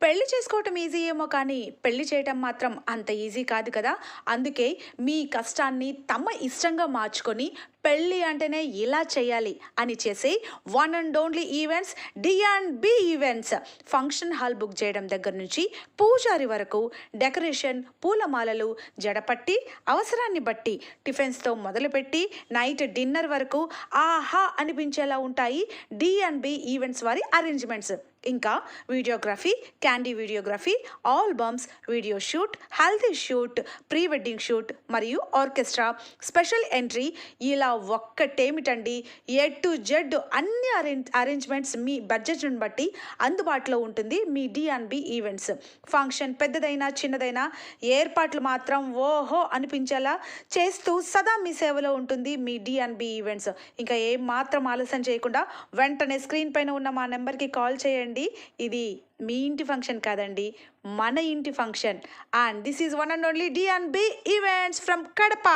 పెళ్లి చేసుకోవటం ఈజీ ఏమో కానీ పెళ్లి చేయటం మాత్రం అంత ఈజీ కాదు కదా. అందుకే మీ కష్టాన్ని తమ ఇష్టంగా మార్చుకొని పెళ్ళి అంటేనే ఇలా చేయాలి అని చేసి one and only events D and B events. Function hall book చేయడం దగ్గర నుంచి పూజారి వరకు డెకరేషన్, పూలమాలలు, జడపట్టి, అవసరాన్ని బట్టి టిఫిన్స్తో మొదలుపెట్టి నైట్ డిన్నర్ వరకు ఆహా అనిపించేలా ఉంటాయి డి&బి ఈవెంట్స్ వారి అరేంజ్మెంట్స్. ఇంకా videography, candy videography, albums, video shoot, haldi shoot, pre wedding shoot మరియు ఆర్కెస్ట్రా, స్పెషల్ ఎంట్రీ, ఇలా ఒక్కటేమిటండి ఏ టు జెడ్ అన్ని అరేంజ్మెంట్స్ మీ బడ్జెట్ను బట్టి అందుబాటులో ఉంటుంది మీ డి&బి ఈవెంట్స్. ఫంక్షన్ పెద్దదైనా చిన్నదైనా ఏర్పాట్లు మాత్రం ఓహో అనిపించేలా చేస్తూ సదా మీ సేవలో ఉంటుంది మీ డి&బి ఈవెంట్స్. ఇంకా ఏం మాత్రం ఆలస్యం చేయకుండా వెంటనే స్క్రీన్ పైన ఉన్న మా నెంబర్కి కాల్ చేయండి. ఇది మీ ఇంటి ఫంక్షన్ కాదండి, మన ఇంటి function. And this is one and only D and B events from Kadapa.